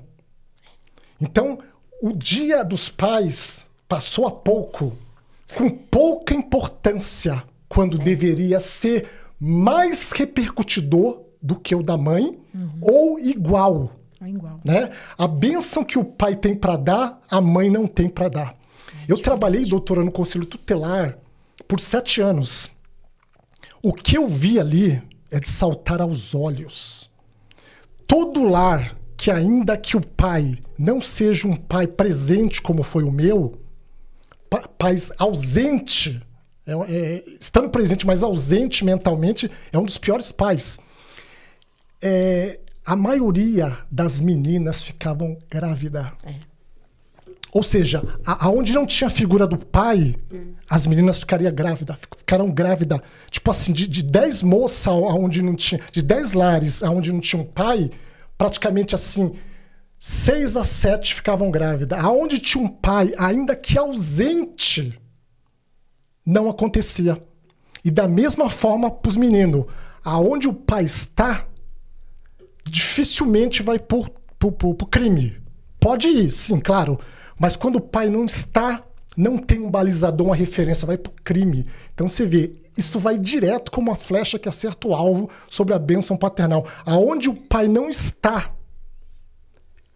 Então, o Dia dos Pais passou há pouco, com pouca importância, quando deveria ser mais repercutidor do que o da mãe, ou igual. Né? A bênção que o pai tem para dar, a mãe não tem para dar. Eu trabalhei, doutora, no Conselho Tutelar por 7 anos. O que eu vi ali é de saltar aos olhos. Todo lar que, ainda que o pai não seja um pai presente como foi o meu, pai ausente, estando presente, mas ausente mentalmente, é um dos piores pais. A maioria das meninas ficavam grávidas. Ou seja, aonde não tinha a figura do pai, as meninas ficaram grávidas. Tipo assim, de 10 moças aonde não tinha, de 10 lares aonde não tinha um pai, praticamente assim, 6 a 7 ficavam grávidas. Aonde tinha um pai, ainda que ausente, não acontecia. E da mesma forma para os meninos. Aonde o pai está, dificilmente vai pro crime. Pode ir, sim, claro. Mas quando o pai não está, não tem um balizador, uma referência, vai pro crime. Então você vê, isso vai direto como uma flecha que acerta o alvo sobre a bênção paternal. Aonde o pai não está,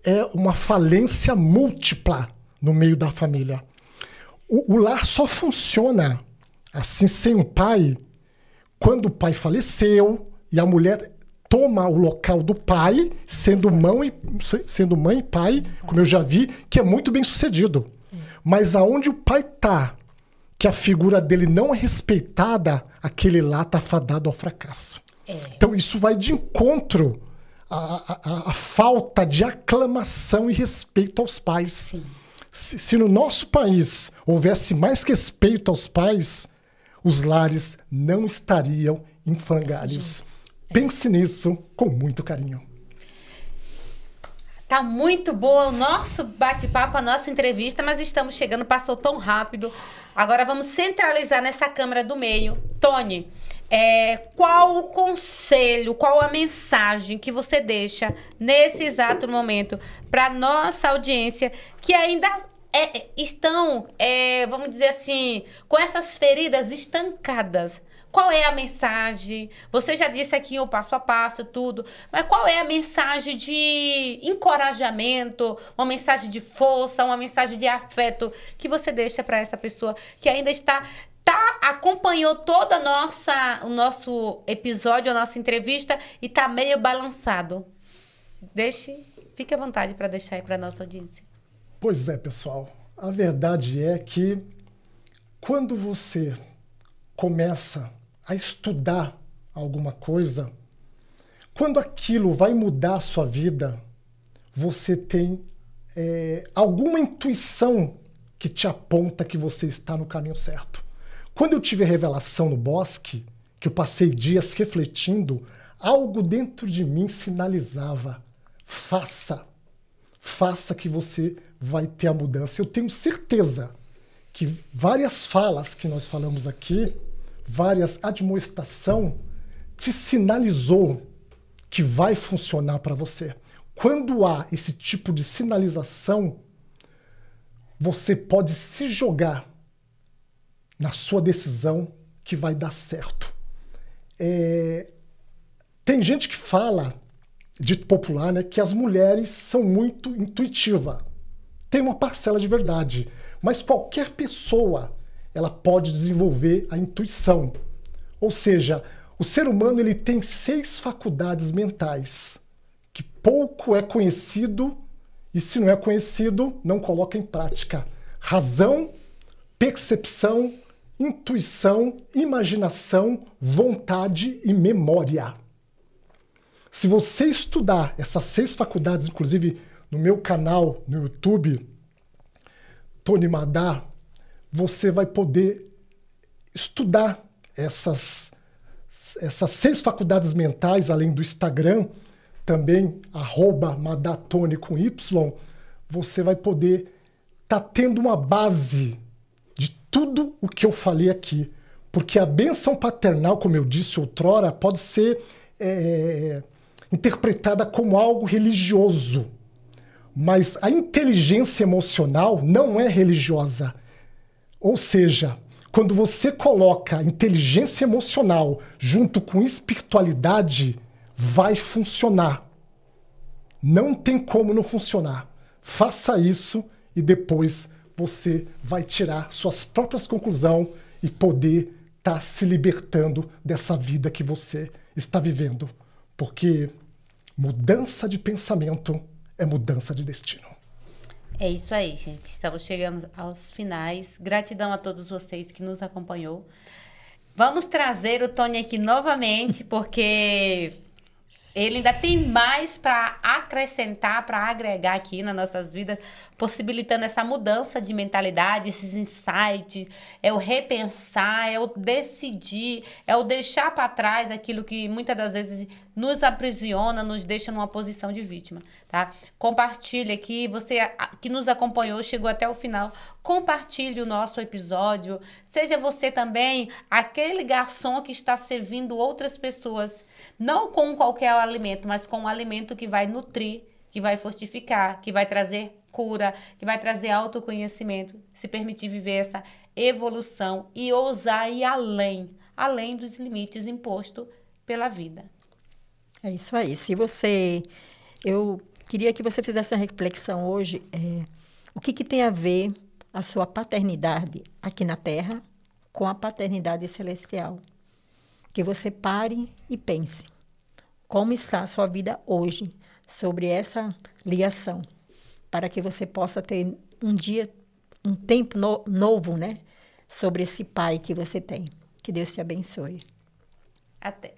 é uma falência múltipla no meio da família. O lar só funciona assim, sem um pai, quando o pai faleceu e a mulher toma o local do pai, sendo mãe e pai, como eu já vi, que é muito bem sucedido. Mas aonde o pai está, que a figura dele não é respeitada, aquele lá está fadado ao fracasso. Então isso vai de encontro à falta de aclamação e respeito aos pais. Se no nosso país houvesse mais respeito aos pais, os lares não estariam em frangalhos. Pense nisso com muito carinho. Tá muito boa o nosso bate-papo, a nossa entrevista, mas estamos chegando, passou tão rápido. Agora vamos centralizar nessa câmera do meio. Tony, qual o conselho, qual a mensagem que você deixa nesse exato momento para nossa audiência que ainda estão, vamos dizer assim, com essas feridas estancadas? Qual é a mensagem? Você já disse aqui o passo a passo, tudo. Mas qual é a mensagem de encorajamento, uma mensagem de força, uma mensagem de afeto que você deixa para essa pessoa que ainda acompanhou todo o nosso episódio, a nossa entrevista e está meio balançado? Fique à vontade para deixar aí para nossa audiência. Pois é, pessoal. A verdade é que quando você começa a estudar alguma coisa, quando aquilo vai mudar a sua vida, você tem alguma intuição que te aponta que você está no caminho certo. Quando eu tive a revelação no bosque, que eu passei dias refletindo, algo dentro de mim sinalizava: faça que você vai ter a mudança. Eu tenho certeza que várias falas que nós falamos aqui, várias admoestações, te sinalizou que vai funcionar para você. Quando há esse tipo de sinalização, você pode se jogar na sua decisão que vai dar certo. Tem gente que fala, dito popular, né, que as mulheres são muito intuitivas. Tem uma parcela de verdade, mas qualquer pessoa ela pode desenvolver a intuição. Ou seja, o ser humano ele tem 6 faculdades mentais, que pouco é conhecido, e se não é conhecido, não coloca em prática. Razão, percepção, intuição, imaginação, vontade e memória. Se você estudar essas 6 faculdades, inclusive no meu canal no YouTube, Tony Madá, você vai poder estudar essas 6 faculdades mentais, além do Instagram, também, @madatone com Y, você vai poder estar tendo uma base de tudo o que eu falei aqui. Porque a bênção paternal, como eu disse outrora, pode ser interpretada como algo religioso. Mas a inteligência emocional não é religiosa. Ou seja, quando você coloca inteligência emocional junto com espiritualidade, vai funcionar. Não tem como não funcionar. Faça isso e depois você vai tirar suas próprias conclusões e poder estar se libertando dessa vida que você está vivendo. Porque mudança de pensamento é mudança de destino. É isso aí, gente. Estamos chegando aos finais. Gratidão a todos vocês que nos acompanhou. Vamos trazer o Tony aqui novamente, porque ele ainda tem mais para acrescentar, para agregar aqui nas nossas vidas, possibilitando essa mudança de mentalidade, esses insights, é o repensar, é o decidir, é o deixar para trás aquilo que muitas das vezes nos aprisiona, nos deixa numa posição de vítima. tá? Compartilhe aqui, você que nos acompanhou, chegou até o final, compartilhe o nosso episódio. Seja você também aquele garçom que está servindo outras pessoas, não com qualquer alimento, mas com um alimento que vai nutrir, que vai fortificar, que vai trazer cura, que vai trazer autoconhecimento, se permitir viver essa evolução e ousar ir além dos limites impostos pela vida. É isso aí. Eu queria que você fizesse uma reflexão hoje, o que tem a ver a sua paternidade aqui na Terra com a paternidade celestial. Que você pare e pense como está a sua vida hoje sobre essa ligação, para que você possa ter um tempo novo, né? Sobre esse pai que você tem. Que Deus te abençoe. Até.